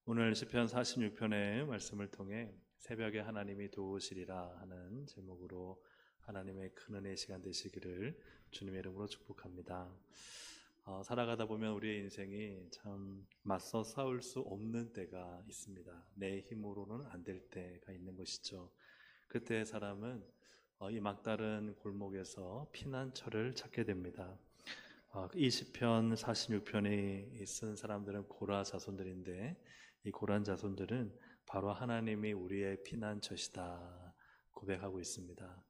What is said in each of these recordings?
오늘 시편 46편의 말씀을 통해 새벽에 하나님이 도우시리라 하는 제목으로 하나님의 큰 은혜의 시간 되시기를 주님의 이름으로 축복합니다. 살아가다 보면 우리의 인생이 참 맞서 싸울 수 없는 때가 있습니다. 내 힘으로는 안 될 때가 있는 것이죠. 그때 사람은 이 막다른 골목에서 피난처를 찾게 됩니다. 이 시편 46편에 쓴 사람들은 고라 자손들인데, 이 고란 자손들은 바로 하나님이 우리의 피난처시다 고백하고 있습니다.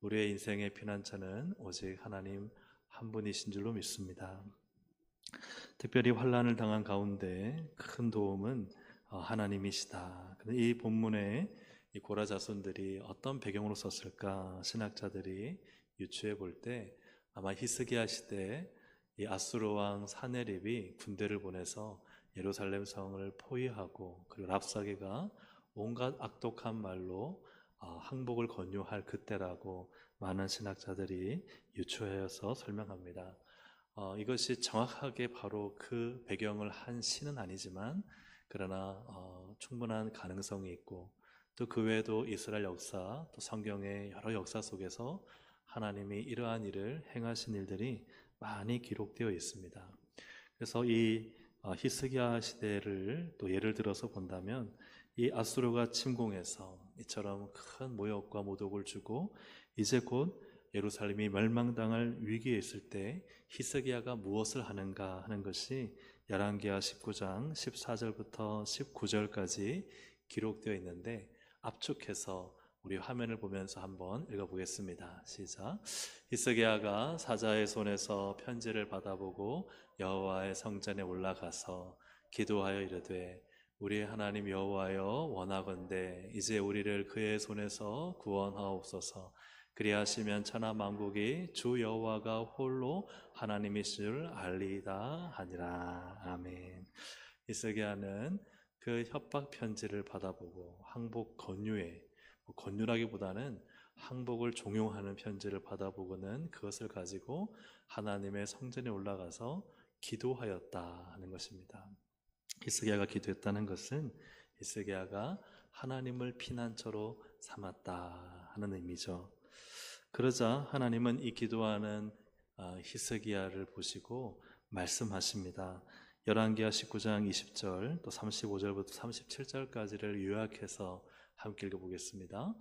우리의 인생의 피난처는 오직 하나님 한 분이신 줄로 믿습니다. 특별히 환난을 당한 가운데 큰 도움은 하나님이시다. 이 본문에 이 고라 자손들이 어떤 배경으로 썼을까 신학자들이 유추해 볼 때, 아마 히스기야 시대 이 아수르 왕 사네립이 군대를 보내서 예루살렘 성을 포위하고, 그리고 랍사게가 온갖 악독한 말로 항복을 권유할 그때라고 많은 신학자들이 유추해서 설명합니다. 이것이 정확하게 바로 그 배경을 한 시는 아니지만, 그러나 충분한 가능성이 있고, 또 그 외에도 이스라엘 역사, 또 성경의 여러 역사 속에서 하나님이 이러한 일을 행하신 일들이 많이 기록되어 있습니다. 그래서 이 히스기야 시대를 또 예를 들어서 본다면, 이 아수르가 침공해서 이처럼 큰 모욕과 모독을 주고 이제 곧 예루살렘이 멸망당할 위기에 있을 때 히스기야가 무엇을 하는가 하는 것이 열왕기하 19장 14절부터 19절까지 기록되어 있는데, 압축해서 우리 화면을 보면서 한번 읽어보겠습니다. 시작. 히스기야가 사자의 손에서 편지를 받아보고 여호와의 성전에 올라가서 기도하여 이르되, 우리 하나님 여호와여, 원하건대 이제 우리를 그의 손에서 구원하옵소서. 그리하시면 천하 만국이 주 여호와가 홀로 하나님이신 줄 알리이다 하니라. 아멘. 히스기야는 그 협박 편지를 받아보고 항복 권유에, 권유라기보다는 항복을 종용하는 편지를 받아보고는 그것을 가지고 하나님의 성전에 올라가서 기도하였다 하는 것입니다. 히스기야가 기도했다는 것은 히스기야가 하나님을 피난처로 삼았다 하는 의미죠. 그러자 하나님은 이 기도하는 히스기야를 보시고 말씀하십니다. 열왕기하 19장 20절 또 35절부터 37절까지를 요약해서 함께 읽어보겠습니다.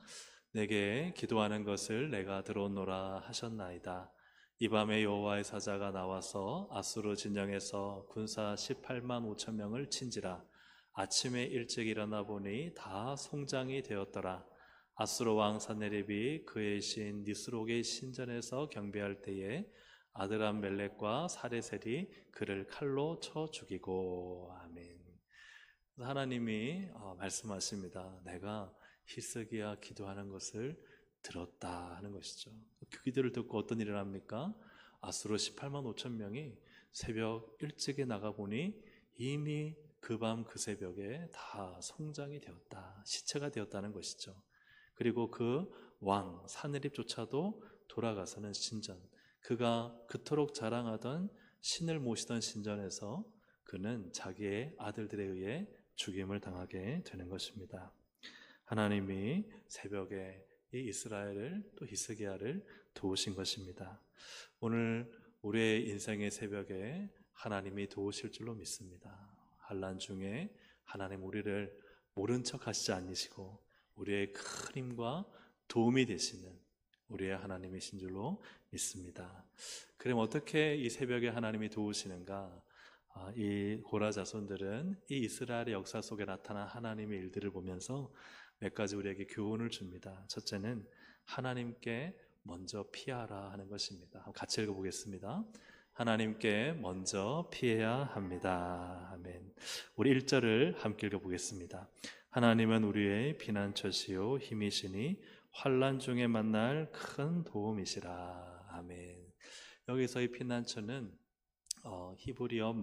내게 기도하는 것을 내가 들었노라 하셨나이다. 이 밤에 여호와의 사자가 나와서 아수르 진영에서 군사 18만 5천 명을 친지라. 아침에 일찍 일어나 보니 다 송장이 되었더라. 아수르 왕 사네립이 그의 신 니스록의 신전에서 경배할 때에 아드람멜렉과 사레셀이 그를 칼로 쳐 죽이고. 아멘. 하나님이 말씀하십니다. 내가 히스기야 기도하는 것을 들었다 하는 것이죠. 그 기도를 듣고 어떤 일을 합니까? 아수르 18만 5천 명이 새벽 일찍에 나가보니 이미 그 밤 그 새벽에 다 성장이 되었다, 시체가 되었다는 것이죠. 그리고 그 왕 사네립조차도 돌아가서는 신전, 그가 그토록 자랑하던 신을 모시던 신전에서 그는 자기의 아들들에 의해 죽임을 당하게 되는 것입니다. 하나님이 새벽에 이 이스라엘을, 또 히스기야를 도우신 것입니다. 오늘 우리의 인생의 새벽에 하나님이 도우실 줄로 믿습니다. 환난 중에 하나님 우리를 모른 척 하시지 않으시고 우리의 큰 힘과 도움이 되시는 우리의 하나님이신 줄로 믿습니다. 그럼 어떻게 이 새벽에 하나님이 도우시는가? 이 고라 자손들은 이 이스라엘의 역사 속에 나타난 하나님의 일들을 보면서 몇 가지 우리에게 교훈을 줍니다. 첫째는 하나님께 먼저 피하라 하는 것입니다. 같이 읽어보겠습니다. 하나님께 먼저 피해야 합니다. 아멘. 우리 1절을 함께 읽어보겠습니다. 하나님은 우리의 피난처시요 힘이시니 환난 중에 만날 큰 도움이시라. 아멘. 여기서 이 피난처는 히브리어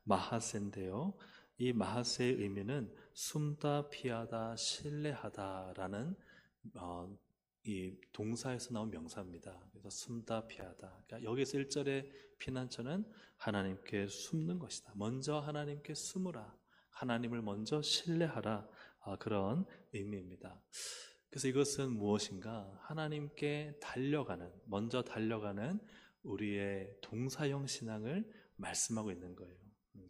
마하세인데요. 이 마하세의 의미는 숨다, 피하다, 신뢰하다라는 이 동사에서 나온 명사입니다. 그래서 숨다, 피하다. 그러니까 여기서 1절의 피난처는 하나님께 숨는 것이다. 먼저 하나님께 숨으라. 하나님을 먼저 신뢰하라. 그런 의미입니다. 그래서 이것은 무엇인가? 하나님께 먼저 달려가는 우리의 동사형 신앙을 말씀하고 있는 거예요.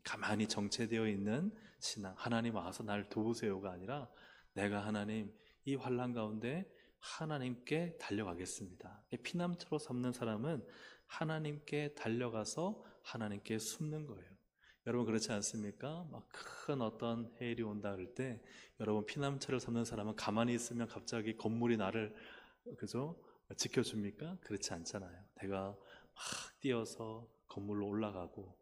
가만히 정체되어 있는 신앙, 하나님 와서 날 도우세요가 아니라 내가 하나님 이 환난 가운데 하나님께 달려가겠습니다. 피난처로 삼는 사람은 하나님께 달려가서 하나님께 숨는 거예요. 여러분 그렇지 않습니까? 막 큰 어떤 해일이 온다 그럴 때 여러분 피난처를 삼는 사람은 가만히 있으면 갑자기 건물이 나를 그죠? 지켜줍니까? 그렇지 않잖아요. 내가 막 뛰어서 건물로 올라가고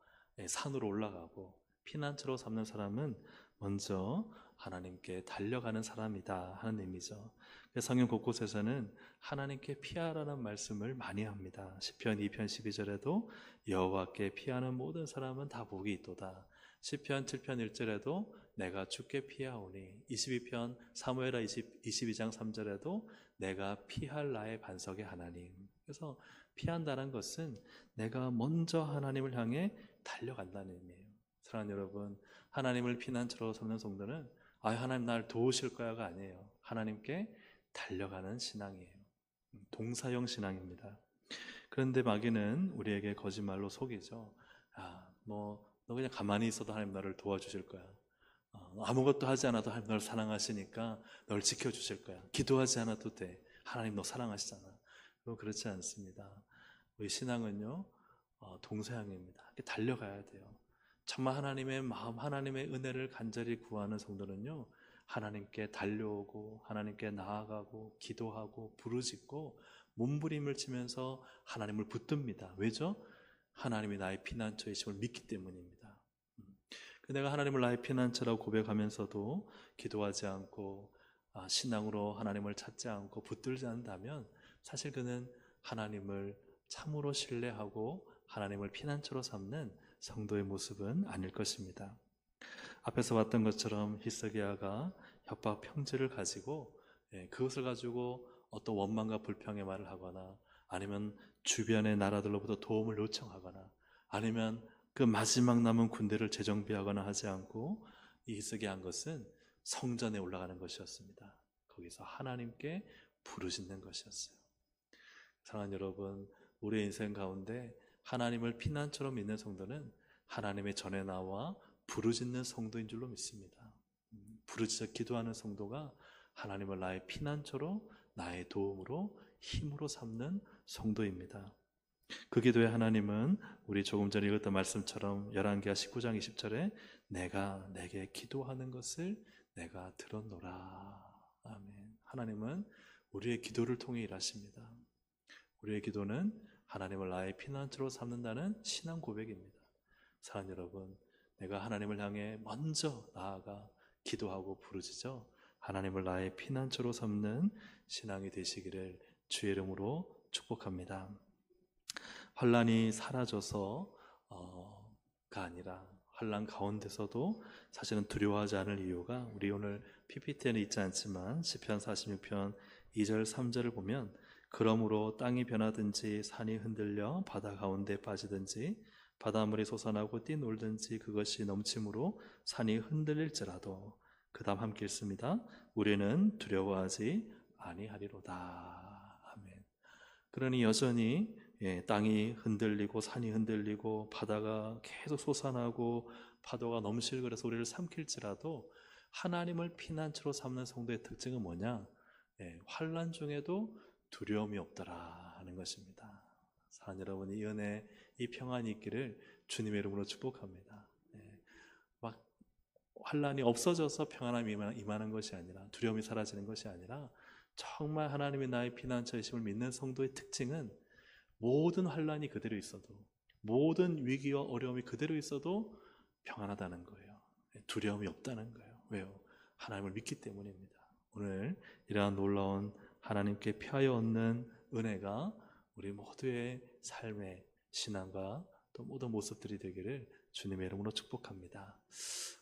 산으로 올라가고 피난처로 삼는 사람은 먼저 하나님께 달려가는 사람이다 하는 의미죠. 성경 곳곳에서는 하나님께 피하라는 말씀을 많이 합니다. 시편 2편 12절에도 여호와께 피하는 모든 사람은 다 복이 있도다. 시편 7편 1절에도 내가 주께 피하오니, 22편 사무엘하 22장 3절에도 내가 피할 나의 반석의 하나님. 그래서 피한다는 것은 내가 먼저 하나님을 향해 달려간다는 의미예요. 사랑하는 여러분, 하나님을 피난처로 삼는 성도는 하나님 날 도우실 거야가 아니에요. 하나님께 달려가는 신앙이에요. 동사형 신앙입니다. 그런데 마귀는 우리에게 거짓말로 속이죠. 너 그냥 가만히 있어도 하나님 너를 도와주실 거야. 아무것도 하지 않아도 하나님 너를 사랑하시니까 너를 지켜주실 거야. 기도하지 않아도 돼. 하나님 너 사랑하시잖아. 그렇지 않습니다. 우리 신앙은요, 동서양입니다. 달려가야 돼요. 정말 하나님의 마음, 하나님의 은혜를 간절히 구하는 성도는요, 하나님께 달려오고 하나님께 나아가고 기도하고 부르짖고 몸부림을 치면서 하나님을 붙듭니다. 왜죠? 하나님이 나의 피난처이심을 믿기 때문입니다. 내가 하나님을 나의 피난처라고 고백하면서도 기도하지 않고 신앙으로 하나님을 찾지 않고 붙들지 않는다면 사실 그는 하나님을 참으로 신뢰하고 하나님을 피난처로 삼는 성도의 모습은 아닐 것입니다. 앞에서 봤던 것처럼 히스기야가 협박 평지를 가지고 그것을 가지고 어떤 원망과 불평의 말을 하거나 아니면 주변의 나라들로부터 도움을 요청하거나 아니면 그 마지막 남은 군대를 재정비하거나 하지 않고 이 히스기야 한 것은 성전에 올라가는 것이었습니다. 거기서 하나님께 부르짖는 것이었어요. 사랑하는 여러분, 우리의 인생 가운데 하나님을 피난처로 믿는 성도는 하나님의 전에 나와 부르짖는 성도인 줄로 믿습니다. 부르짖어 기도하는 성도가 하나님을 나의 피난처로 나의 도움으로 힘으로 삼는 성도입니다. 그 기도에 하나님은 우리 조금 전에 읽었던 말씀처럼 열왕기하 19장 20절에 내가 내게 기도하는 것을 내가 들었노라. 아멘. 하나님은 우리의 기도를 통해 일하십니다. 우리의 기도는 하나님을 나의 피난처로 삼는다는 신앙 고백입니다. 사랑하는 여러분, 내가 하나님을 향해 먼저 나아가 기도하고 부르짖어 하나님을 나의 피난처로 삼는 신앙이 되시기를 주의 이름으로 축복합니다. 환난이 사라져서가 아니라 환난 가운데서도 사실은 두려워하지 않을 이유가 우리 오늘 PPT에는 있지 않지만 시편 46편 2절 3절을 보면 그러므로 땅이 변하든지 산이 흔들려 바다 가운데 빠지든지 바닷물이 솟아나고 뛰놀든지 그것이 넘침으로 산이 흔들릴지라도 그 다음 함께 읽습니다. 우리는 두려워하지 아니하리로다. 아멘. 그러니 여전히 땅이 흔들리고 산이 흔들리고 바다가 계속 솟아나고 파도가 넘실거려서 우리를 삼킬지라도 하나님을 피난처로 삼는 성도의 특징은 뭐냐? 환난 중에도 두려움이 없더라 하는 것입니다. 사랑하는 여러분, 이 은혜, 이 평안이 있기를 주님의 이름으로 축복합니다. 막 환난이 없어져서 평안함이 임하는 것이 아니라, 두려움이 사라지는 것이 아니라 정말 하나님이 나의 피난처이심을 믿는 성도의 특징은 모든 환난이 그대로 있어도, 모든 위기와 어려움이 그대로 있어도 평안하다는 거예요. 두려움이 없다는 거예요. 왜요? 하나님을 믿기 때문입니다. 오늘 이러한 놀라운 하나님께 피하여 얻는 은혜가 우리 모두의 삶의 신앙과 또 모든 모습들이 되기를 주님의 이름으로 축복합니다.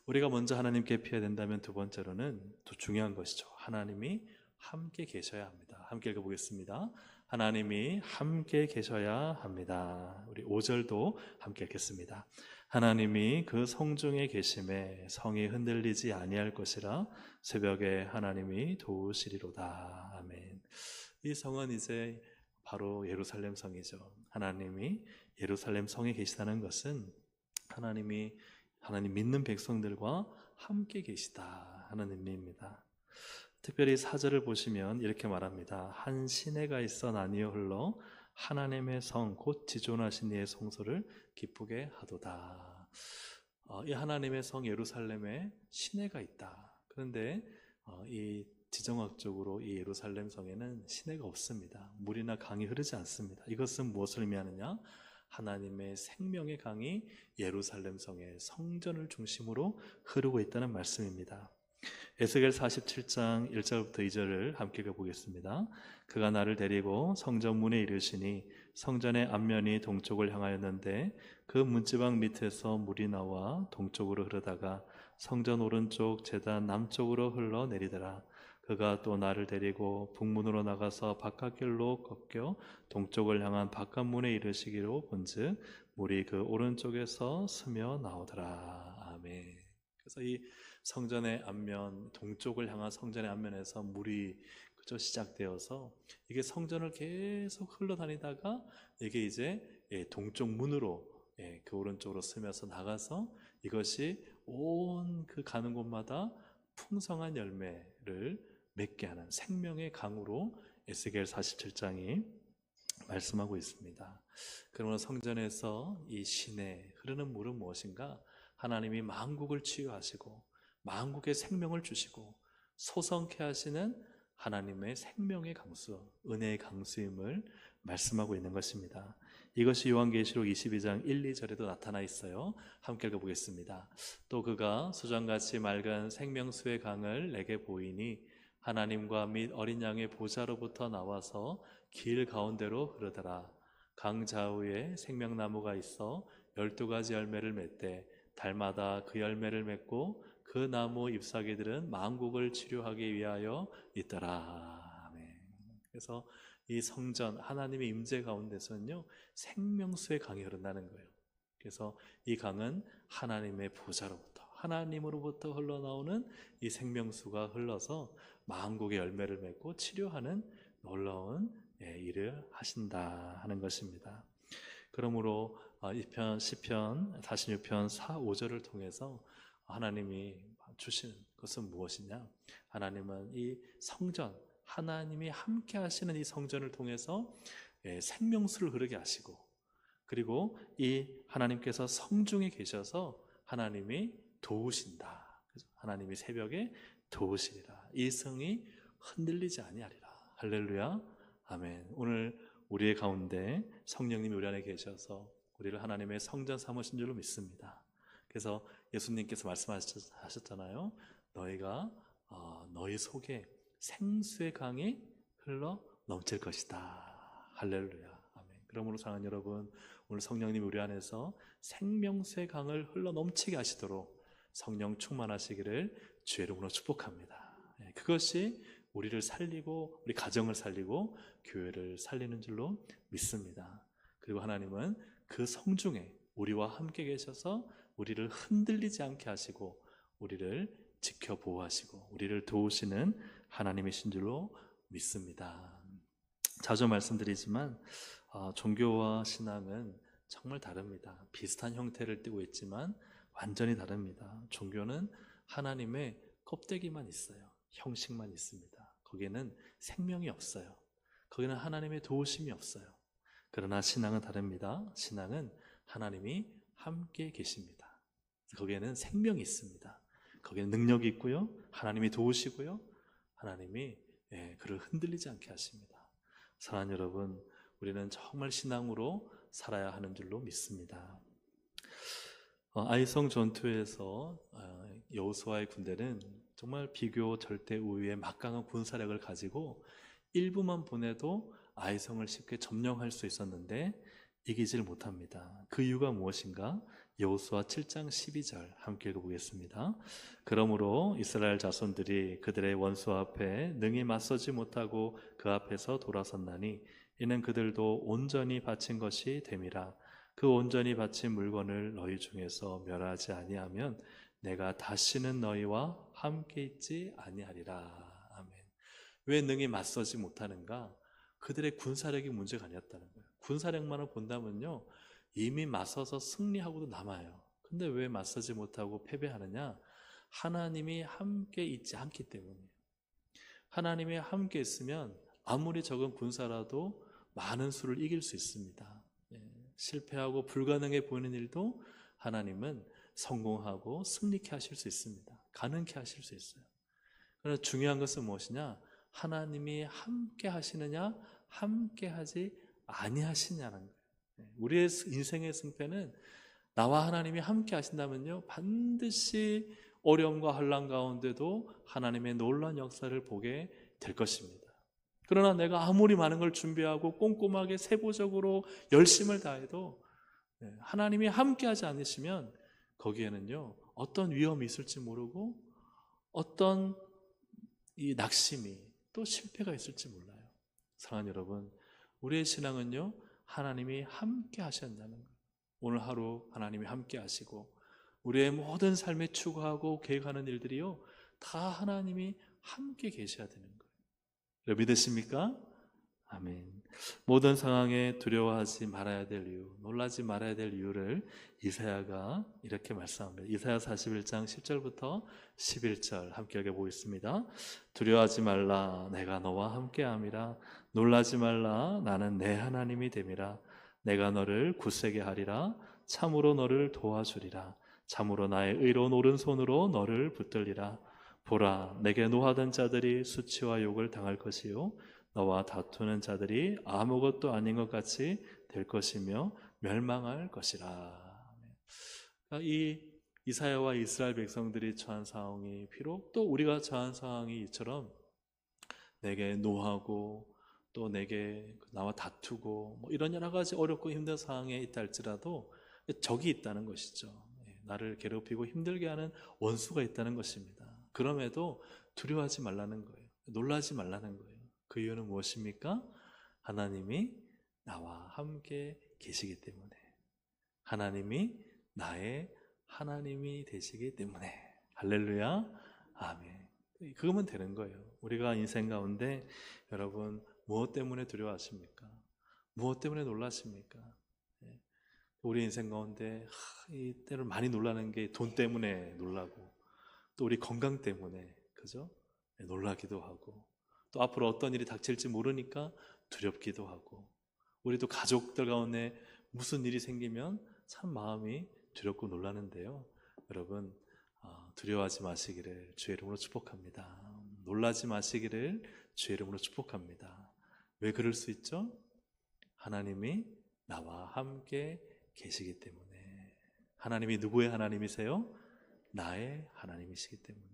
우리가 먼저 하나님께 피해야 된다면 두 번째로는 또 중요한 것이죠. 하나님이 함께 계셔야 합니다. 함께 읽어보겠습니다. 하나님이 함께 계셔야 합니다. 우리 5절도 함께 읽겠습니다. 하나님이 그 성중에 계심에 성이 흔들리지 아니할 것이라 새벽에 하나님이 도우시리로다. 아멘. 이 성은 이제 바로 예루살렘 성이죠. 하나님이 예루살렘 성에 계시다는 것은 하나님 믿는 백성들과 함께 계시다 하는 의미입니다. 특별히 4절을 보시면 이렇게 말합니다. 한 시내가 있어 나뉘어 흘러 하나님의 성 곧 지존하신 이의 성소를 기쁘게 하도다. 이 하나님의 성 예루살렘에 시내가 있다. 그런데 이 지정학적으로 이 예루살렘 성에는 시내가 없습니다. 물이나 강이 흐르지 않습니다. 이것은 무엇을 의미하느냐? 하나님의 생명의 강이 예루살렘 성의 성전을 중심으로 흐르고 있다는 말씀입니다. 에스겔 47장 1절부터 2절을 함께 읽어보겠습니다. 그가 나를 데리고 성전 문에 이르시니 성전의 앞면이 동쪽을 향하였는데 그 문지방 밑에서 물이 나와 동쪽으로 흐르다가 성전 오른쪽 제단 남쪽으로 흘러내리더라. 그가 또 나를 데리고 북문으로 나가서 바깥길로 꺾여 동쪽을 향한 바깥문에 이르시기로 본즉 물이 그 오른쪽에서 스며 나오더라. 아멘. 그래서 이 성전의 앞면, 동쪽을 향한 성전의 앞면에서 물이 시작되어서 이게 성전을 계속 흘러다니다가 이게 이제 동쪽 문으로 그 오른쪽으로 스며서 나가서 이것이 온 그 가는 곳마다 풍성한 열매를 맺게 하는 생명의 강으로 에스겔 47장이 말씀하고 있습니다. 그러면 성전에서 이 시내 흐르는 물은 무엇인가? 하나님이 만국을 치유하시고 만국의 생명을 주시고 소성케 하시는 하나님의 생명의 강수, 은혜의 강수임을 말씀하고 있는 것입니다. 이것이 요한계시록 22장 1, 2절에도 나타나 있어요. 함께 읽어보겠습니다. 또 그가 수정같이 맑은 생명수의 강을 내게 보이니 하나님과 및 어린 양의 보좌로부터 나와서 길 가운데로 흐르더라. 강 좌우에 생명나무가 있어 12가지 열매를 맺되 달마다 그 열매를 맺고 그 나무 잎사귀들은 만국을 치료하기 위하여 있더라. 아멘. 그래서 이 성전 하나님의 임재 가운데서는요 생명수의 강이 흐른다는 거예요. 그래서 이 강은 하나님의 보좌로부터 하나님으로부터 흘러나오는 이 생명수가 흘러서 만국의 열매를 맺고 치료하는 놀라운 일을 하신다 하는 것입니다. 그러므로 시편 46편 4, 5절을 통해서 하나님이 주시는 것은 무엇이냐? 하나님은 이 성전, 하나님이 함께 하시는 이 성전을 통해서 생명수를 흐르게 하시고 그리고 이 하나님께서 성중에 계셔서 하나님이 도우신다. 하나님이 새벽에 도우시리라. 이 성이 흔들리지 아니하리라. 할렐루야. 아멘. 오늘 우리의 가운데 성령님이 우리 안에 계셔서 우리를 하나님의 성전 삼으신 줄로 믿습니다. 그래서 예수님께서 말씀하셨잖아요. 너희가 너희 속에 생수의 강이 흘러 넘칠 것이다. 할렐루야. 아멘. 그러므로 사랑하는 여러분, 오늘 성령님이 우리 안에서 생명수의 강을 흘러 넘치게 하시도록 성령 충만하시기를 주의 이름으로 축복합니다. 그것이 우리를 살리고 우리 가정을 살리고 교회를 살리는 줄로 믿습니다. 그리고 하나님은 그 성중에 우리와 함께 계셔서 우리를 흔들리지 않게 하시고 우리를 지켜 보호하시고 우리를 도우시는 하나님이신 줄로 믿습니다. 자주 말씀드리지만 종교와 신앙은 정말 다릅니다. 비슷한 형태를 띠고 있지만 완전히 다릅니다. 종교는 하나님의 껍데기만 있어요. 형식만 있습니다. 거기에는 생명이 없어요. 거기는 하나님의 도우심이 없어요. 그러나 신앙은 다릅니다. 신앙은 하나님이 함께 계십니다. 거기에는 생명이 있습니다. 거기에는 능력이 있고요. 하나님이 도우시고요. 하나님이 그를 흔들리지 않게 하십니다. 사랑하는 여러분, 우리는 정말 신앙으로 살아야 하는 줄로 믿습니다. 아이성 전투에서 여호수아의 군대는 정말 비교 절대 우위의 막강한 군사력을 가지고 일부만 보내도 아이성을 쉽게 점령할 수 있었는데 이기질 못합니다. 그 이유가 무엇인가? 여호수아 7장 12절 함께 읽어보겠습니다. 그러므로 이스라엘 자손들이 그들의 원수 앞에 능히 맞서지 못하고 그 앞에서 돌아섰나니 이는 그들도 온전히 바친 것이 됨이라. 그 온전히 바친 물건을 너희 중에서 멸하지 아니하면 내가 다시는 너희와 함께 있지 아니하리라. 아멘. 왜 능히 맞서지 못하는가? 그들의 군사력이 문제가 아니었다는 거예요. 군사력만을 본다면요, 이미 맞서서 승리하고도 남아요. 근데 왜 맞서지 못하고 패배하느냐? 하나님이 함께 있지 않기 때문이에요. 하나님이 함께 있으면 아무리 적은 군사라도 많은 수를 이길 수 있습니다. 실패하고 불가능해 보이는 일도 하나님은 성공하고 승리케 하실 수 있습니다. 가능케 하실 수 있어요. 그러나 중요한 것은 무엇이냐? 하나님이 함께 하시느냐, 함께 하지 아니하시냐는 거예요. 우리의 인생의 승패는 나와 하나님이 함께 하신다면요, 반드시 어려움과 환난 가운데도 하나님의 놀라운 역사를 보게 될 것입니다. 그러나 내가 아무리 많은 걸 준비하고 꼼꼼하게 세부적으로 열심을 다해도 하나님이 함께하지 않으시면 거기에는요, 어떤 위험이 있을지 모르고 어떤 이 낙심이 또 실패가 있을지 몰라요. 사랑하는 여러분, 우리의 신앙은요, 하나님이 함께 하신다는 거예요. 오늘 하루 하나님이 함께 하시고 우리의 모든 삶에 추구하고 계획하는 일들이요, 다 하나님이 함께 계셔야 되는 거예요. 여러분 믿으십니까? 아멘. 모든 상황에 두려워하지 말아야 될 이유, 놀라지 말아야 될 이유를 이사야가 이렇게 말씀합니다. 이사야 41장 10절부터 11절 함께 읽어보겠습니다. 두려워하지 말라, 내가 너와 함께함이라. 놀라지 말라, 나는 내 하나님이 됨이라. 내가 너를 굳세게 하리라. 참으로 너를 도와주리라. 참으로 나의 의로운 오른손으로 너를 붙들리라. 보라, 내게 노하던 자들이 수치와 욕을 당할 것이요 너와 다투는 자들이 아무것도 아닌 것 같이 될 것이며 멸망할 것이라. 이 이사야와 이스라엘 백성들이 처한 상황이 비록 또 우리가 처한 상황이 이처럼 내게 노하고 또 내게 나와 다투고 뭐 이런 여러 가지 어렵고 힘든 상황에 있다 할지라도 적이 있다는 것이죠. 나를 괴롭히고 힘들게 하는 원수가 있다는 것입니다. 그럼에도 두려워하지 말라는 거예요. 놀라지 말라는 거예요. 그 이유는 무엇입니까? 하나님이 나와 함께 계시기 때문에, 하나님이 나의 하나님이 되시기 때문에. 할렐루야, 아멘. 그거면 되는 거예요. 우리가 인생 가운데 여러분 무엇 때문에 두려워하십니까? 무엇 때문에 놀라십니까? 우리 인생 가운데 이때를 많이 놀라는 게 돈 때문에 놀라고, 또 우리 건강 때문에, 그죠? 놀라기도 하고, 또 앞으로 어떤 일이 닥칠지 모르니까 두렵기도 하고, 우리도 가족들 가운데 무슨 일이 생기면 참 마음이 두렵고 놀라는데요. 여러분 두려워하지 마시기를 주의 이름으로 축복합니다. 놀라지 마시기를 주의 이름으로 축복합니다. 왜 그럴 수 있죠? 하나님이 나와 함께 계시기 때문에. 하나님이 누구의 하나님이세요? 나의 하나님이시기 때문에.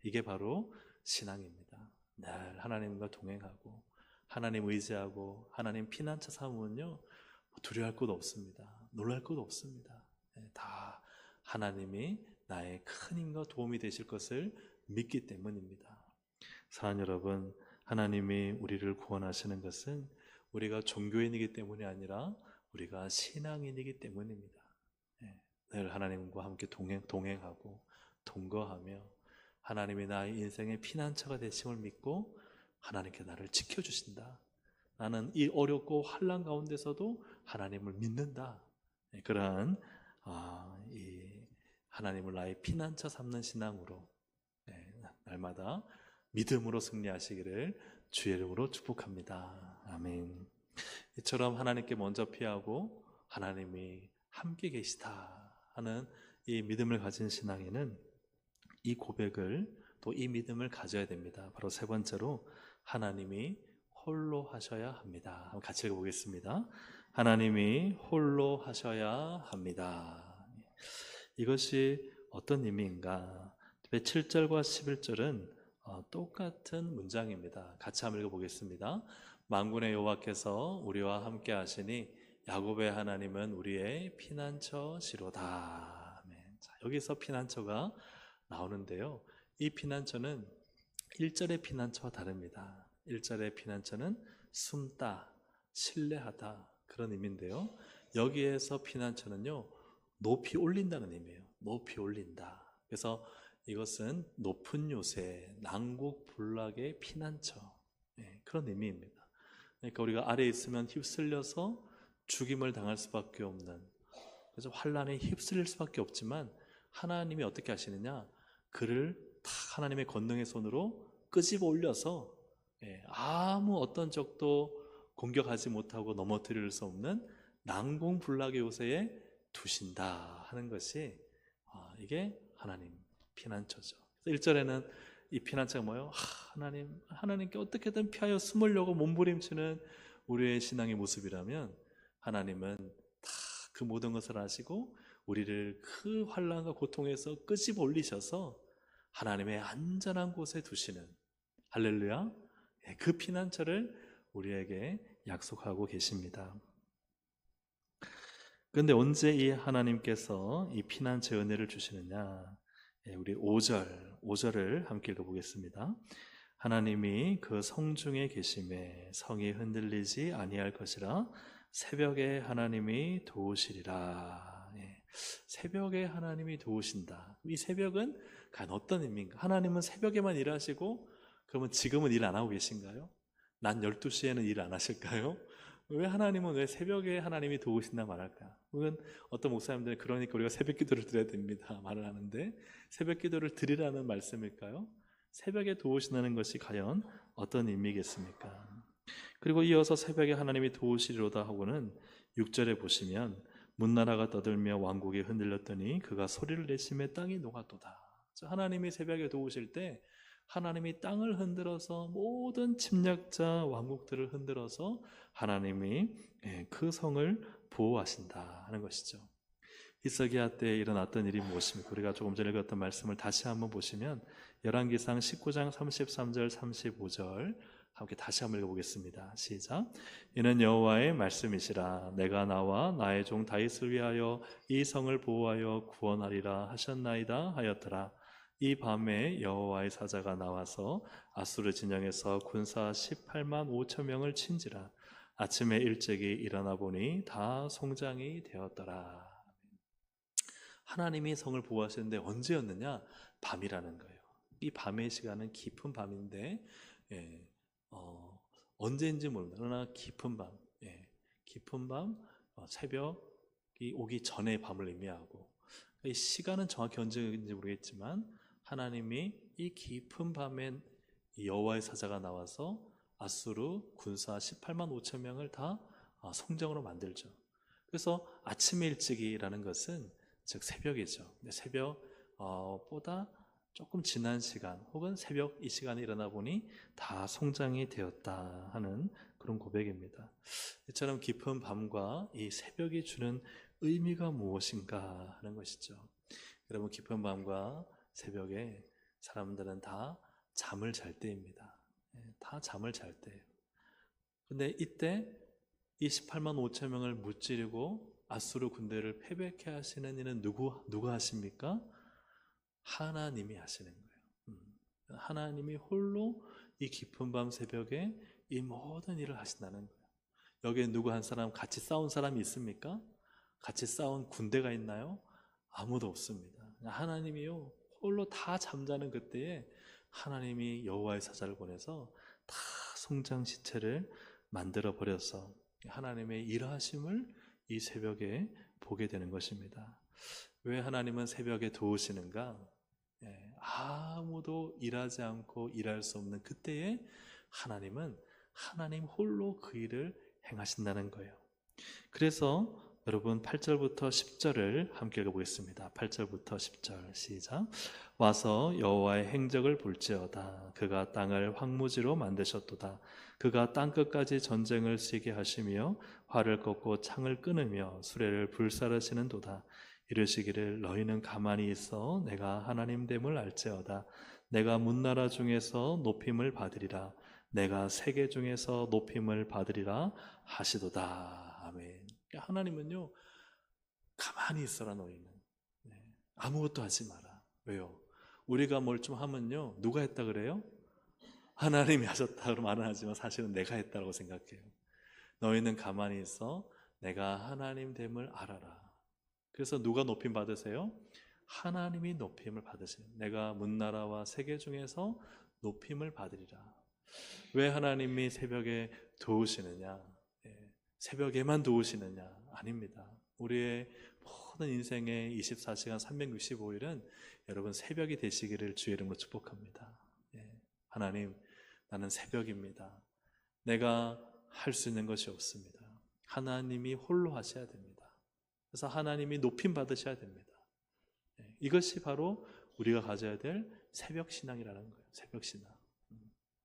이게 바로 신앙입니다. 늘 하나님과 동행하고 하나님 의지하고 하나님 피난처 삼으면요, 두려워할 것도 없습니다. 놀랄 것도 없습니다. 다 하나님이 나의 큰 힘과 도움이 되실 것을 믿기 때문입니다. 사랑하는 여러분, 하나님이 우리를 구원하시는 것은 우리가 종교인이기 때문이 아니라 우리가 신앙인이기 때문입니다. 늘 하나님과 함께 동행하고 동거하며 하나님이 나의 인생의 피난처가 되심을 믿고 하나님께 나를 지켜주신다. 나는 이 어렵고 환난 가운데서도 하나님을 믿는다. 그러한 이 하나님을 나의 피난처 삼는 신앙으로 날마다 믿음으로 승리하시기를 주의 이름으로 축복합니다. 아멘. 이처럼 하나님께 먼저 피하고 하나님이 함께 계시다 하는 이 믿음을 가진 신앙에는 이 고백을, 또 이 믿음을 가져야 됩니다. 바로 세 번째로 하나님이 홀로 하셔야 합니다. 한번 같이 읽어보겠습니다. 하나님이 홀로 하셔야 합니다. 이것이 어떤 의미인가? 7절과 11절은 똑같은 문장입니다. 같이 한번 읽어보겠습니다. 만군의 여호와께서 우리와 함께 하시니 야곱의 하나님은 우리의 피난처시로다. 아멘. 자, 여기서 피난처가 나오는데요, 이 피난처는 1절의 피난처와 다릅니다. 1절의 피난처는 숨다, 신뢰하다 그런 의미인데요, 여기에서 피난처는요, 높이 올린다는 의미예요. 높이 올린다. 그래서 이것은 높은 요새, 난국불락의 피난처, 그런 의미입니다. 그러니까 우리가 아래에 있으면 휩쓸려서 죽임을 당할 수밖에 없는, 그래서 환란에 휩쓸릴 수밖에 없지만 하나님이 어떻게 하시느냐, 그를 다 하나님의 권능의 손으로 끄집어 올려서 아무 어떤 적도 공격하지 못하고 넘어뜨릴 수 없는 난공불락의 요새에 두신다 하는 것이 이게 하나님 피난처죠. 1절에는 이 피난처가 뭐예요? 하나님께 어떻게든 피하여 숨으려고 몸부림치는 우리의 신앙의 모습이라면, 하나님은 다 그 모든 것을 아시고 우리를 그 환난과 고통에서 끄집어 올리셔서 하나님의 안전한 곳에 두시는, 할렐루야, 그 피난처를 우리에게 약속하고 계십니다. 그런데 언제 이 하나님께서 이 피난처 은혜를 주시느냐? 우리 5절을 함께 읽어보겠습니다. 하나님이 그 성중에 계심에 성이 흔들리지 아니할 것이라, 새벽에 하나님이 도우시리라. 새벽에 하나님이 도우신다. 이 새벽은 과연 어떤 의미인가? 하나님은 새벽에만 일하시고 그러면 지금은 일 안 하고 계신가요? 낮 12시에는 일 안 하실까요? 왜 새벽에 하나님이 도우신다 말할까? 혹은 어떤 목사님들은 그러니까 우리가 새벽 기도를 드려야 됩니다 말을 하는데, 새벽 기도를 드리라는 말씀일까요? 새벽에 도우신다는 것이 과연 어떤 의미겠습니까? 그리고 이어서 새벽에 하나님이 도우시리로다 하고는 6절에 보시면, 문나라가 떠들며 왕국이 흔들렸더니 그가 소리를 내심에 땅이 녹았도다. 하나님이 새벽에 도우실 때 하나님이 땅을 흔들어서 모든 침략자 왕국들을 흔들어서 하나님이 그 성을 보호하신다 하는 것이죠. 히스기야 때에 일어났던 일이 무엇입니까? 우리가 조금 전에 읽었던 말씀을 다시 한번 보시면 열왕기상 19장 33절 35절 함께 다시 한번 읽어보겠습니다. 시작. 이는 여호와의 말씀이시라. 내가 나와 나의 종 다윗을 위하여 이 성을 보호하여 구원하리라 하셨나이다 하였더라. 이 밤에 여호와의 사자가 나와서 아수르 진영에서 군사 18만 5천 명을 친지라. 아침에 일찍이 일어나 보니 다 송장이 되었더라. 하나님이 성을 보호하시는데 언제였느냐? 밤이라는 거예요. 이 밤의 시간은 깊은 밤인데 언제인지 모릅니다. 그러나 깊은 밤, 깊은 밤, 새벽이 오기 전에 밤을 의미하고, 이 시간은 정확히 언제인지 모르겠지만 하나님이 이 깊은 밤엔 여호와의 사자가 나와서 아수르 군사 18만 5천 명을 다 성전으로 만들죠. 그래서 아침에 일찍이라는 것은 즉 새벽이죠. 새벽보다 조금 지난 시간 혹은 새벽 이 시간에 일어나 보니 다 성장이 되었다 하는 그런 고백입니다. 이처럼 깊은 밤과 이 새벽이 주는 의미가 무엇인가 하는 것이죠. 여러분, 깊은 밤과 새벽에 사람들은 다 잠을 잘 때입니다. 다 잠을 잘 때예요. 근데 이때 이 18만 5천 명을 무찌르고 아수르 군대를 패배케 하시는 이는 누가 하십니까? 하나님이 하시는 거예요. 하나님이 홀로 이 깊은 밤 새벽에 이 모든 일을 하신다는 거예요. 여기에 누구 한 사람 같이 싸운 사람이 있습니까? 같이 싸운 군대가 있나요? 아무도 없습니다. 하나님이요, 홀로 다 잠자는 그때에 하나님이 여호와의 사자를 보내서 다 송장 시체를 만들어 버려서 하나님의 일하심을 이 새벽에 보게 되는 것입니다. 왜 하나님은 새벽에 도우시는가? 아무도 일하지 않고 일할 수 없는 그때에 하나님은 하나님 홀로 그 일을 행하신다는 거예요. 그래서 여러분 8절부터 10절을 함께 읽어보겠습니다. 8절부터 10절 시작. 와서 여호와의 행적을 볼지어다. 그가 땅을 황무지로 만드셨도다. 그가 땅끝까지 전쟁을 쓰게 하시며 활을 꺾고 창을 끊으며 수레를 불사르시는도다. 이르시기를 너희는 가만히 있어 내가 하나님 됨을 알지어다. 내가 문나라 중에서 높임을 받으리라. 내가 세계 중에서 높임을 받으리라 하시도다. 아멘. 하나님은요, 가만히 있어라 너희는. 아무것도 하지 마라. 왜요? 우리가 뭘 좀 하면요, 누가 했다 그래요? 하나님이 하셨다 그러면 말은 하지만 사실은 내가 했다고 생각해요. 너희는 가만히 있어 내가 하나님 됨을 알아라. 그래서 누가 높임 받으세요? 하나님이 높임을 받으세요. 내가 문나라와 세계 중에서 높임을 받으리라. 왜 하나님이 새벽에 도우시느냐? 새벽에만 도우시느냐? 아닙니다. 우리의 모든 인생의 24시간 365일은 여러분 새벽이 되시기를 주의 이름으로 축복합니다. 하나님, 나는 새벽입니다. 내가 할 수 있는 것이 없습니다. 하나님이 홀로 하셔야 됩니다. 그래서 하나님이 높임 받으셔야 됩니다. 이것이 바로 우리가 가져야 될 새벽 신앙이라는 거예요. 새벽 신앙.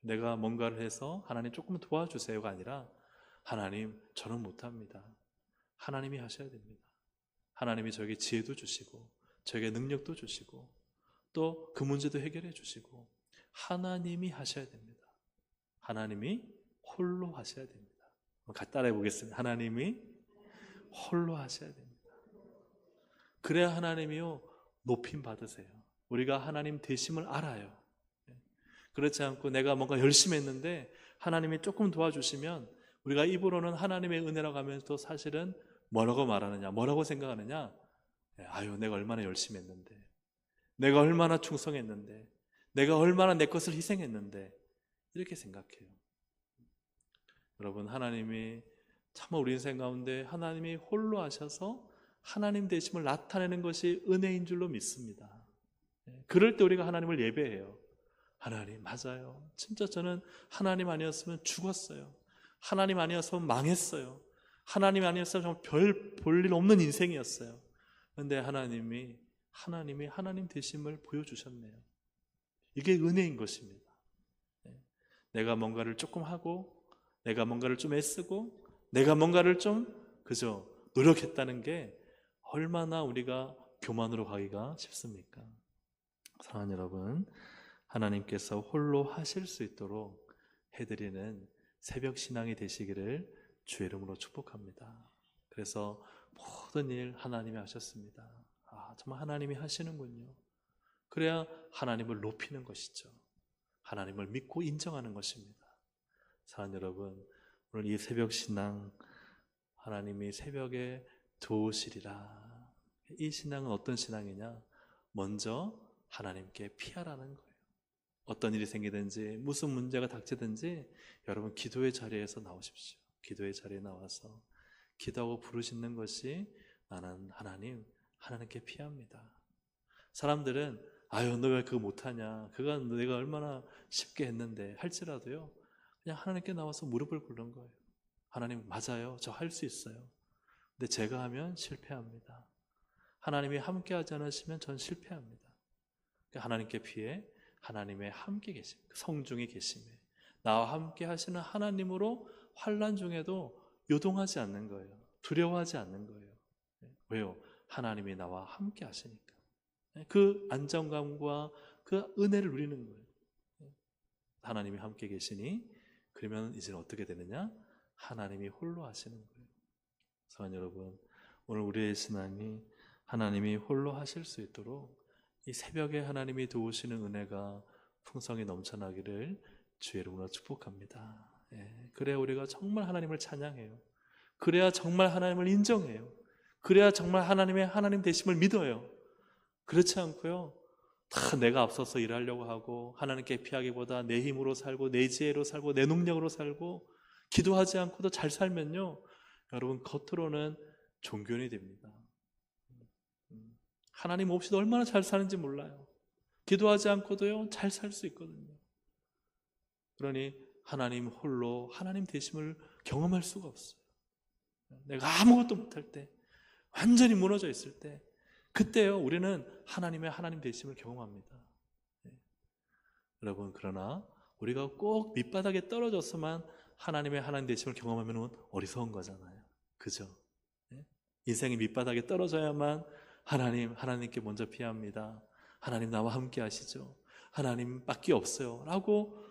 내가 뭔가를 해서 하나님 조금 도와주세요가 아니라 하나님, 저는 못합니다. 하나님이 하셔야 됩니다. 하나님이 저에게 지혜도 주시고 저에게 능력도 주시고 또 그 문제도 해결해 주시고 하나님이 하셔야 됩니다. 하나님이 홀로 하셔야 됩니다. 같이 따라해 보겠습니다. 하나님이 홀로 하셔야 됩니다. 그래야 하나님이요 높임 받으세요. 우리가 하나님 되심을 알아요. 그렇지 않고 내가 뭔가 열심히 했는데 하나님이 조금 도와주시면 우리가 입으로는 하나님의 은혜라고 하면서도 사실은 뭐라고 말하느냐, 뭐라고 생각하느냐? 아유, 내가 얼마나 열심히 했는데, 내가 얼마나 충성했는데, 내가 얼마나 내 것을 희생했는데, 이렇게 생각해요. 여러분, 하나님이 참 우리 인생 가운데 하나님이 홀로 하셔서 하나님 되심을 나타내는 것이 은혜인 줄로 믿습니다. 그럴 때 우리가 하나님을 예배해요. 하나님, 맞아요. 진짜 저는 하나님 아니었으면 죽었어요. 하나님 아니었으면 망했어요. 하나님 아니었으면 정말 별 볼 일 없는 인생이었어요. 그런데 하나님이 하나님 되심을 보여주셨네요. 이게 은혜인 것입니다. 내가 뭔가를 조금 하고 내가 뭔가를 좀 애쓰고 내가 뭔가를 좀 그저 노력했다는 게 얼마나 우리가 교만으로 가기가 쉽습니까? 사랑하는 여러분, 하나님께서 홀로 하실 수 있도록 해드리는 새벽 신앙이 되시기를 주의 이름으로 축복합니다. 그래서 모든 일 하나님이 하셨습니다. 정말 하나님이 하시는군요. 그래야 하나님을 높이는 것이죠. 하나님을 믿고 인정하는 것입니다. 사랑하는 여러분, 오늘 이 새벽 신앙, 하나님이 새벽에 도우시리라. 이 신앙은 어떤 신앙이냐? 먼저 하나님께 피하라는 거예요. 어떤 일이 생기든지 무슨 문제가 닥치든지 여러분 기도의 자리에서 나오십시오. 기도의 자리에 나와서 기도하고 부르짖는 것이 나는 하나님께 피합니다. 사람들은 아유, 너 왜 그거 못하냐, 그거 내가 얼마나 쉽게 했는데 할지라도요 그냥 하나님께 나와서 무릎을 꿇는 거예요. 하나님, 맞아요, 저 할 수 있어요. 근데 제가 하면 실패합니다. 하나님이 함께 하지 않으시면 전 실패합니다. 하나님께 피해 하나님의 함께 계심, 성중에 계심에 나와 함께 하시는 하나님으로 환난 중에도 요동하지 않는 거예요. 두려워하지 않는 거예요. 왜요? 하나님이 나와 함께 하시니까. 그 안정감과 그 은혜를 누리는 거예요. 하나님이 함께 계시니 그러면 이제는 어떻게 되느냐? 하나님이 홀로 하시는 거예요. 사랑하는 여러분, 오늘 우리의 신앙이 하나님이 홀로 하실 수 있도록 이 새벽에 하나님이 도우시는 은혜가 풍성히 넘쳐나기를 주의 이름으로 축복합니다. 그래야 우리가 정말 하나님을 찬양해요. 그래야 정말 하나님을 인정해요. 그래야 정말 하나님 되심을 믿어요. 그렇지 않고요, 다 내가 앞서서 일하려고 하고 하나님께 피하기보다 내 힘으로 살고 내 지혜로 살고 내 능력으로 살고 기도하지 않고도 잘 살면요, 여러분 겉으로는 종교인이 됩니다. 하나님 없이도 얼마나 잘 사는지 몰라요. 기도하지 않고도요 잘 살 수 있거든요. 그러니 하나님 홀로 하나님 되심을 경험할 수가 없어요. 내가 아무것도 못할 때, 완전히 무너져 있을 때, 그때요 우리는 하나님의 하나님 되심을 경험합니다. 여러분, 그러나 우리가 꼭 밑바닥에 떨어져서만 하나님의 하나님 되심을 경험하면 어리석은 거잖아요. 그죠? 인생이 밑바닥에 떨어져야만 하나님께 먼저 피합니다. 하나님 나와 함께 하시죠. 하나님밖에 없어요 라고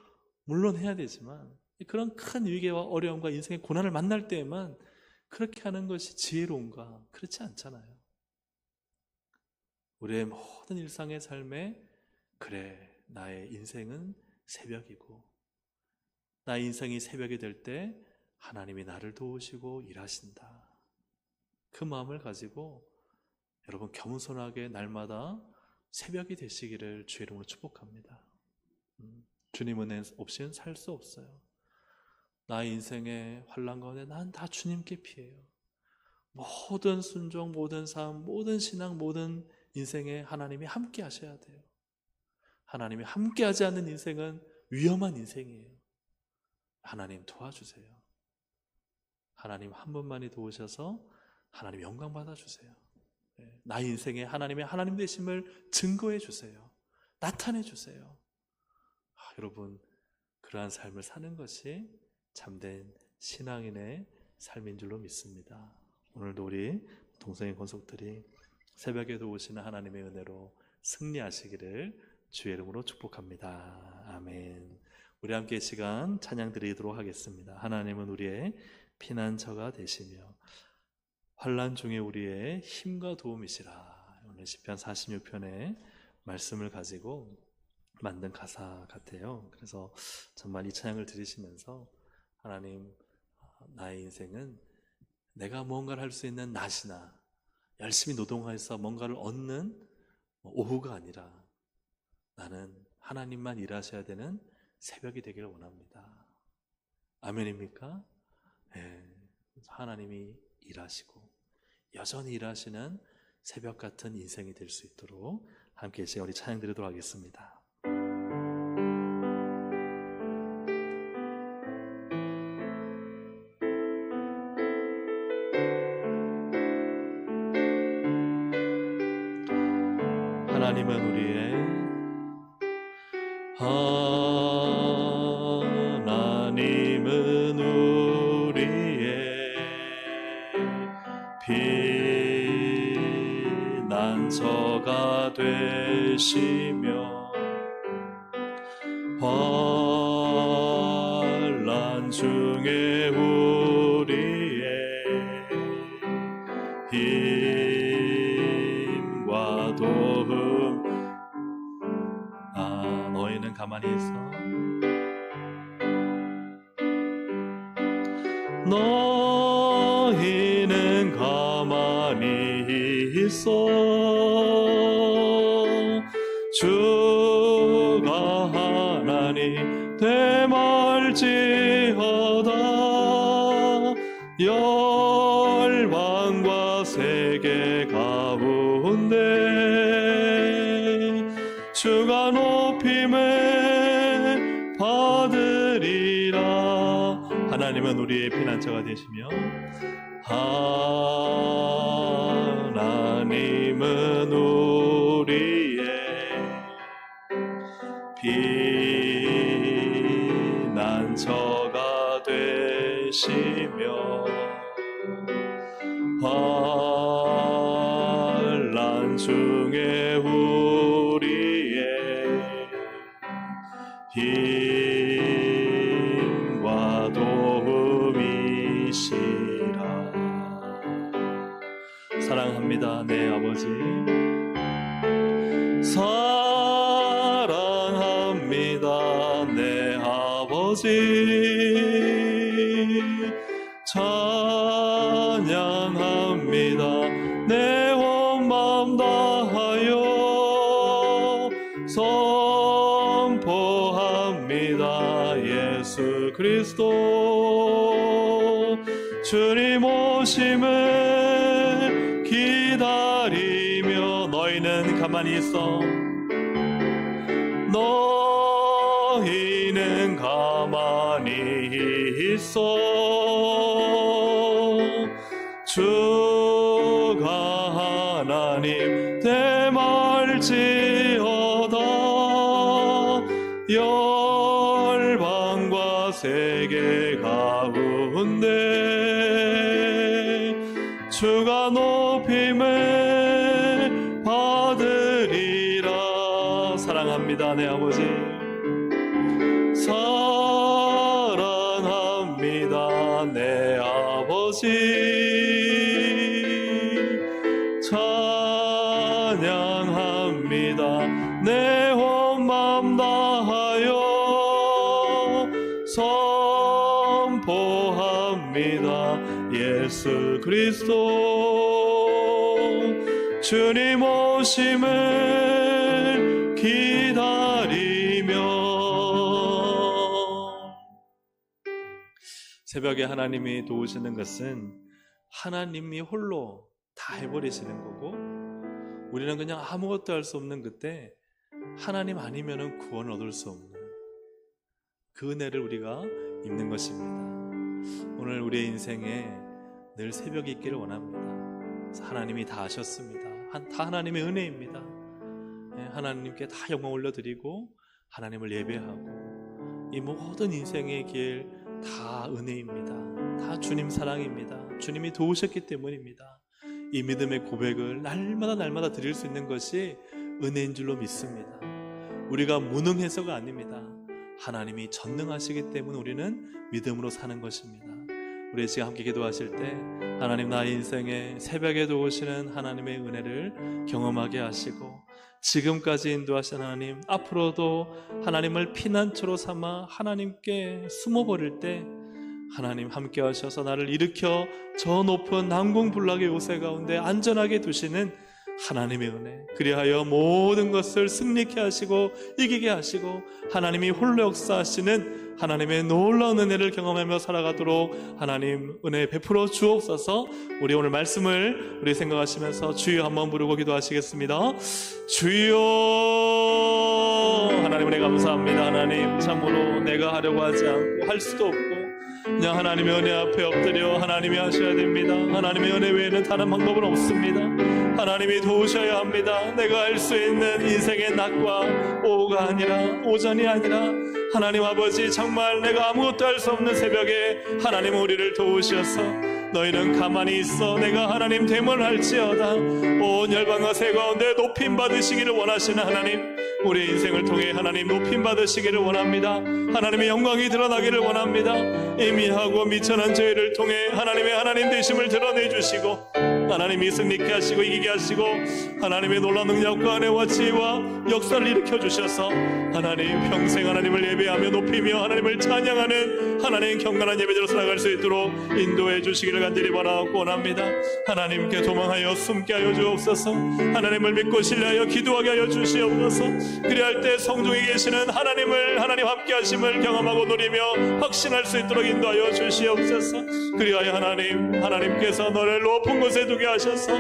물론 해야 되지만, 그런 큰 위기와 어려움과 인생의 고난을 만날 때에만 그렇게 하는 것이 지혜로운가? 그렇지 않잖아요. 우리의 모든 일상의 삶에 그래, 나의 인생은 새벽이고 나의 인생이 새벽이 될 때 하나님이 나를 도우시고 일하신다. 그 마음을 가지고 여러분 겸손하게 날마다 새벽이 되시기를 주의 이름으로 축복합니다. 주님 은혜 없이는 살 수 없어요. 나의 인생의 환난 가운데 난 다 주님께 피해요. 모든 순종, 모든 삶, 모든 신앙, 모든 인생에 하나님이 함께 하셔야 돼요. 하나님이 함께 하지 않는 인생은 위험한 인생이에요. 하나님 도와주세요. 하나님 한 분만이 도우셔서 하나님 영광 받아주세요. 나의 인생에 하나님의 하나님 되심을 증거해 주세요. 나타내 주세요. 여러분, 그러한 삶을 사는 것이 참된 신앙인의 삶인 줄로 믿습니다. 오늘도 우리 동성애 권속들이 새벽에도 오시는 하나님의 은혜로 승리하시기를 주의 이름으로 축복합니다. 아멘. 우리 함께 시간 찬양 드리도록 하겠습니다. 하나님은 우리의 피난처가 되시며 환난 중에 우리의 힘과 도움이시라. 오늘 시편 46편의 말씀을 가지고 만든 가사 같아요. 그래서 정말 이 찬양을 들으시면서 하나님, 나의 인생은 내가 무언가를 할 수 있는 낮이나 열심히 노동해서 뭔가를 얻는 오후가 아니라 나는 하나님만 일하셔야 되는 새벽이 되기를 원합니다. 아멘입니까? 네. 하나님이 일하시고 여전히 일하시는 새벽 같은 인생이 될 수 있도록 함께 이 시간 우리 찬양 드리도록 하겠습니다. 하나님은 우리의 피난처가 되시며 환난 중에 우리의 힘과 도움. 너희는 가만히 있어. 너희는 가만히 있어. 주가 하나님 되말지어다. 열방과 세계 가운데 주가 높임을 받으리라. 하나님은 우리의 피난처가 되시며 하나님은 우리의 피난처가 되시며 환난 중에 우리의 힘과 도움이시라. 사랑합니다, 내 아버지. 사랑합니다, 내 아버지. 찬양합니다, 내 온 마음 다하여 선포합니다. 예수 그리스도 주님 오심을 기다리며 너희는 가만히 있어. 너희는 가만히 있어. 주가 하나님 되말지어다. 열방과 세계 가운데 주가 높임을 받으리라. 사랑합니다, 내 아버지. 사랑합니다, 내 아버지. 찬양합니다, 내 온 마음 다하여 선포합니다. 예수 그리스도 주님 오심을 기다리며. 새벽에 하나님이 도우시는 것은 하나님이 홀로 다 해버리시는 거고, 우리는 그냥 아무것도 할 수 없는 그때 하나님 아니면은 구원을 얻을 수 없는 그 은혜를 우리가 입는 것입니다. 오늘 우리의 인생에 늘 새벽이 있기를 원합니다. 하나님이 다 하셨습니다. 다 하나님의 은혜입니다. 하나님께 다 영광 올려드리고 하나님을 예배하고, 이 모든 인생의 길 다 은혜입니다. 다 주님 사랑입니다. 주님이 도우셨기 때문입니다. 이 믿음의 고백을 날마다 드릴 수 있는 것이 은혜인 줄로 믿습니다. 우리가 무능해서가 아닙니다. 하나님이 전능하시기 때문에 우리는 믿음으로 사는 것입니다. 우리 지금 함께 기도하실 때 하나님, 나의 인생에 새벽에 도우시는 하나님의 은혜를 경험하게 하시고, 지금까지 인도하신 하나님, 앞으로도 하나님을 피난처로 삼아 하나님께 숨어버릴 때 하나님 함께 하셔서 나를 일으켜 저 높은 난공불락의 요새 가운데 안전하게 두시는 하나님의 은혜, 그리하여 모든 것을 승리케 하시고 이기게 하시고 하나님이 홀로 역사하시는 하나님의 놀라운 은혜를 경험하며 살아가도록 하나님 은혜 베풀어 주옵소서. 우리 오늘 말씀을 우리 생각하시면서 주여 한번 부르고 기도하시겠습니다. 주여. 하나님 은혜 감사합니다. 하나님, 참으로 내가 하려고 하지 않고 할 수도 없고 그냥 하나님의 은혜 앞에 엎드려 하나님이 하셔야 됩니다. 하나님의 은혜 외에는 다른 방법은 없습니다. 하나님이 도우셔야 합니다. 내가 할 수 있는 인생의 낮과 오후가 아니라, 오전이 아니라, 하나님 아버지, 정말 내가 아무것도 할 수 없는 새벽에 하나님은 우리를 도우셔서 너희는 가만히 있어 내가 하나님 되면 할지어다 온 열방과 세 가운데 높임 받으시기를 원하시는 하나님, 우리의 인생을 통해 하나님 높임 받으시기를 원합니다. 하나님의 영광이 드러나기를 원합니다. 예민하고 미천한 저희를 통해 하나님의 하나님 되심을 드러내주시고 하나님이 승리케 하시고 이기게 하시고 하나님의 놀라운 능력과 은혜와 지혜와 역사를 일으켜 주셔서 하나님 평생 하나님을 예배하며 높이며 하나님을 찬양하는 하나님의 경건한 예배자로 살아갈 수 있도록 인도해 주시기를 간절히 바라고 원합니다. 하나님께 도망하여 숨게 하여 주옵소서. 하나님을 믿고 신뢰하여 기도하게 하여 주시옵소서. 그리할 때 성중에 계시는 하나님을, 하나님 함께 하심을 경험하고 누리며 확신할 수 있도록 인도하여 주시옵소서. 그리하여 하나님께서 너를 높은 곳에 두게 하셔서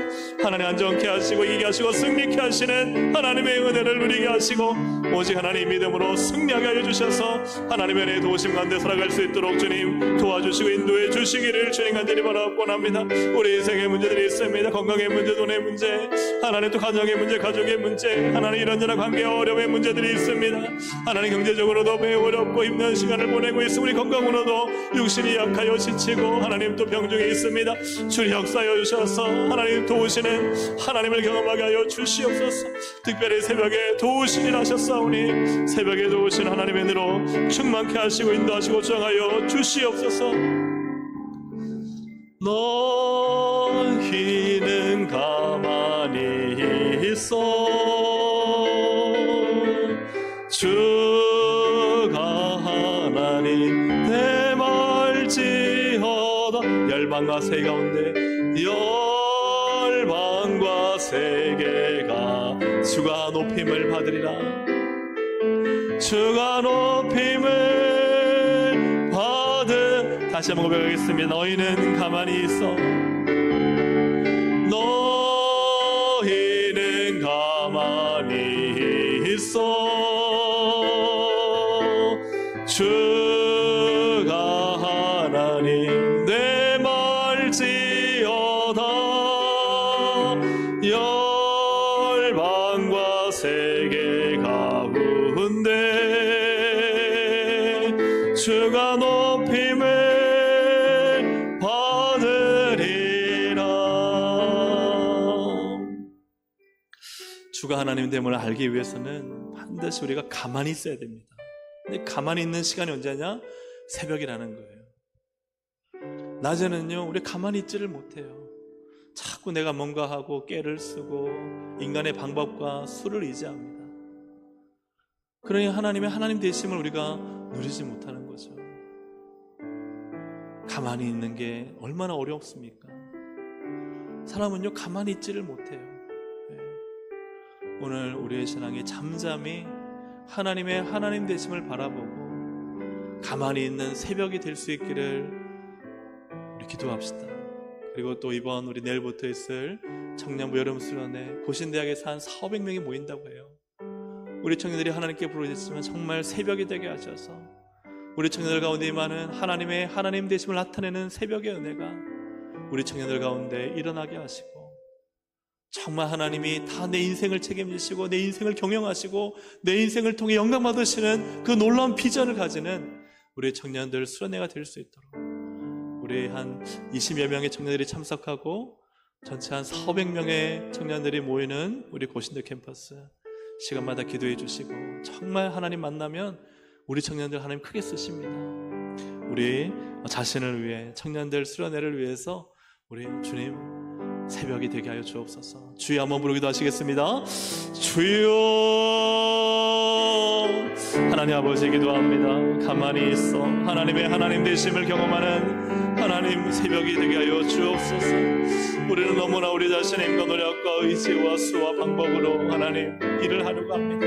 하나님 안정케 하시고 이기게 하시고 승리케 하시는 하나님의 은혜를 누리게 하시고 오직 하나님 믿음으로 승리하게 하여 주셔서 하나님의 은혜의 도우심 가운데 살아갈 수 있도록 주님 도와주시고 인도해 주시기를 주님 간절히 바라고 원합니다. 우리 인생의 문제들이 있습니다. 건강의 문제, 돈의 문제, 하나님 또 가정의 문제, 가족의 문제, 하나님 이런저런 관계 어려움의 문제들이 있습니다. 하나님 경제적으로도 매우 어렵고 힘든 시간을 보내고 있습니다. 우리 건강으로도 육신이 약하여 지치고 하나님 또 병중에 있습니다. 주님 역사하여 주셔서 하나님 도우시는 하나님을 경험하게 하여 주시옵소서. 특별히 새벽에 도우시니라 하셨사오니 새벽에 도우신 하나님의 은혜로 충만케 하시고 인도하시고 주장하여 주시옵소서. 너희는 가만히 있어 주가 하나님 대말지어다. 열방과 세 가운데 열방과 세계가 주가 높임을 받으리라. 주가 높임을 받으. 다시 한번 고백하겠습니다. 너희는 가만히 있어. 너희는 가만히 있어 주가 하나님 내 말지어다. 열방과 세계 가운데 주가 높임을 받으리라. 주가 하나님 됨을 알기 위해서는 반드시 우리가 가만히 있어야 됩니다. 근데 가만히 있는 시간이 언제냐? 새벽이라는 거예요. 낮에는요 우리 가만히 있지를 못해요. 자꾸 내가 뭔가 하고 깨를 쓰고 인간의 방법과 수를 의지합니다. 그러니 하나님의 하나님 되심을 우리가 누리지 못하는 거죠. 가만히 있는 게 얼마나 어렵습니까? 사람은요 가만히 있지를 못해요. 오늘 우리의 신앙이 잠잠히 하나님의 하나님 되심을 바라보고 가만히 있는 새벽이 될 수 있기를 우리 기도합시다. 그리고 또 이번 우리 내일부터 있을 청년부 여름수련회 고신대학에서 한 400~500명이 모인다고 해요. 우리 청년들이 하나님께 부르짖지만 정말 새벽이 되게 하셔서 우리 청년들 가운데 많은 하나님의 하나님 되심을 나타내는 새벽의 은혜가 우리 청년들 가운데 일어나게 하시고, 정말 하나님이 다 내 인생을 책임지시고 내 인생을 경영하시고 내 인생을 통해 영광 받으시는 그 놀라운 비전을 가지는 우리 청년들 수련회가 될 수 있도록, 우리 한 20여 명의 청년들이 참석하고 전체 한 400명의 청년들이 모이는 우리 고신대 캠퍼스 시간마다 기도해 주시고, 정말 하나님 만나면 우리 청년들 하나님 크게 쓰십니다. 우리 자신을 위해, 청년들 수련회를 위해서 우리 주님 새벽이 되게 하여 주옵소서. 주여 한번 부르기도 하시겠습니다. 주여. 하나님 아버지 기도합니다. 가만히 있어 하나님의 하나님 되심을 경험하는 하나님 새벽이 되게 하여 주옵소서. 우리는 너무나 우리 자신의 힘과 노력과 의지와 수와 방법으로 하나님 일을 하려고 합니다.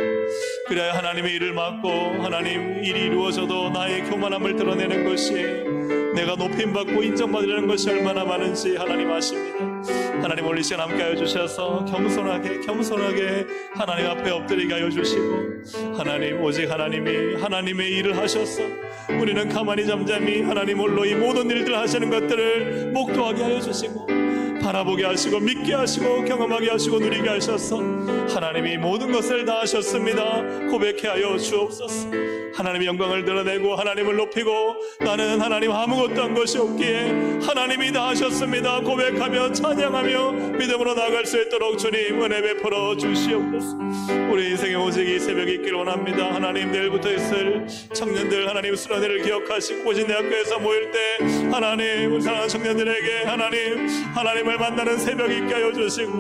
그래야 하나님의 일을 맡고 하나님 일이 이루어져도 나의 교만함을 드러내는 것이, 내가 높임받고 인정받으려는 것이 얼마나 많은지 하나님 아십니다. 하나님 오늘 이 시간 함께 하여 주셔서 겸손하게 하나님 앞에 엎드리게 하여 주시고, 하나님 오직 하나님이 하나님의 일을 하셔서 우리는 가만히 잠잠히 하나님 홀로 이 모든 일들 하시는 것들을 목도하게 하여 주시고, 바라보게 하시고 믿게 하시고 경험하게 하시고 누리게 하셔서 하나님이 모든 것을 다 하셨습니다 고백해 하여 주옵소서. 하나님의 영광을 드러내고 하나님을 높이고, 나는 하나님 아무것도 한 것이 없기에 하나님이 다 하셨습니다 고백하며 찬양하며 믿음으로 나아갈 수 있도록 주님 은혜 베풀어 주시옵소서. 우리 인생에 오직 이 새벽이 있기를 원합니다. 하나님 내일부터 있을 청년들 하나님 수련회를 기억하시고 고신대학교에서 모일 때 하나님 우리 사랑하는 청년들에게 하나님을 만나는 새벽이 있게 하여 주시고,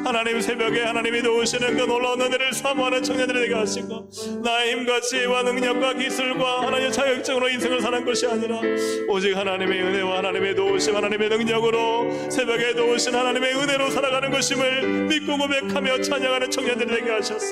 하나님 새벽에 하나님이 도우시는 그 놀라운 은혜를 사모하는 청년들이 되게 하시고, 나의 힘과 지혜와 능력과 기술과 하나님의 자격증으로 인생을 사는 것이 아니라 오직 하나님의 은혜와 하나님의 도우심, 하나님의 능력으로 새벽에 도우신 하나님의 은혜로 살아가는 것임을 믿고 고백하며 찬양하는 청년들이 되게 하셔서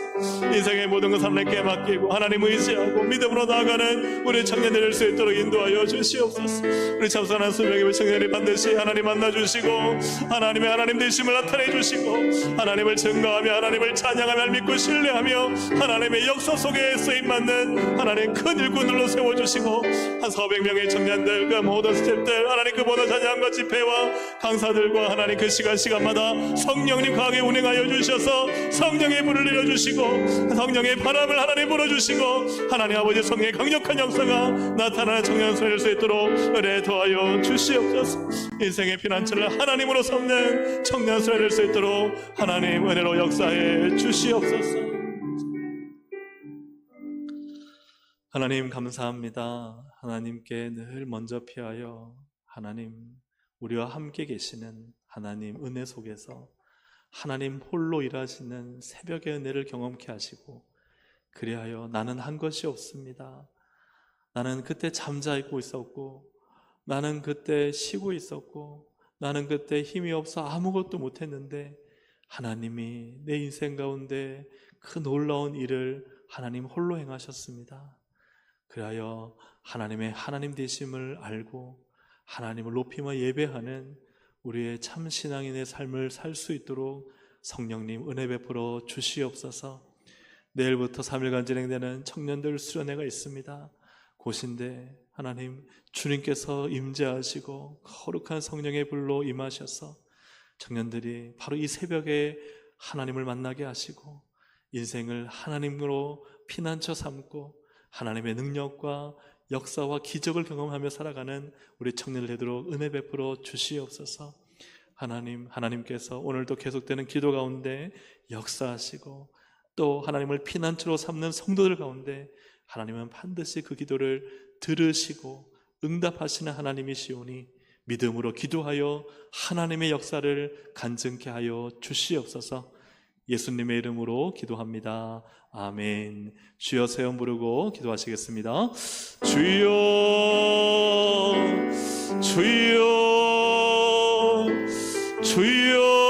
인생의 모든 것을 하나님께 맡기고 하나님 의지하고 믿음으로 나아가는 우리 청년들이 될 수 있도록 인도하여 주시옵소서. 우리 참선한 수명의 청년들이 반드시 하나님 만나주시고 하나님의 하나님 되심을 나타내 주시고, 하나님을 증거하며 하나님을 찬양하며 믿고 신뢰하며 하나님의 역사 속에 쓰임받는 하나님 큰 일꾼들로 세워주시고, 한 400명의 청년들 그 모든 스텝들 하나님 그 모든 찬양과 집회와 강사들과 하나님 그 시간마다 성령님 강하게 운행하여 주셔서 성령의 불을 내려주시고 성령의 바람을 하나님 불어주시고 하나님 아버지 성령의 강력한 역사가 나타나는 청년 수련회 될 수 있도록 은혜 더하여 주시옵소서. 인생의 피난처를 하나님으로 삼는 청년 수련회 될 수 있도록 하나님 은혜로 역사해 주시옵소서. 하나님 감사합니다. 하나님께 늘 먼저 피하여 하나님 우리와 함께 계시는 하나님 은혜 속에서 하나님 홀로 일하시는 새벽의 은혜를 경험케 하시고, 그리하여 나는 한 것이 없습니다. 나는 그때 잠자고 있었고, 나는 그때 쉬고 있었고, 나는 그때 힘이 없어 아무것도 못했는데 하나님이 내 인생 가운데 그 놀라운 일을 하나님 홀로 행하셨습니다. 그리하여 하나님의 하나님 되심을 알고 하나님을 높이며 예배하는 우리의 참 신앙인의 삶을 살 수 있도록 성령님 은혜 베풀어 주시옵소서. 내일부터 3일간 진행되는 청년들 수련회가 있습니다. 고신대 하나님 주님께서 임재하시고 거룩한 성령의 불로 임하셔서 청년들이 바로 이 새벽에 하나님을 만나게 하시고 인생을 하나님으로 피난처 삼고 하나님의 능력과 역사와 기적을 경험하며 살아가는 우리 청년들 되도록 은혜 베풀어 주시옵소서. 하나님께서 오늘도 계속되는 기도 가운데 역사하시고 또 하나님을 피난처로 삼는 성도들 가운데 하나님은 반드시 그 기도를 들으시고 응답하시는 하나님이시오니 믿음으로 기도하여 하나님의 역사를 간증케 하여 주시옵소서. 예수님의 이름으로 기도합니다. 아멘. 주여 세 번 부르고 기도하시겠습니다. 주여 주여 주여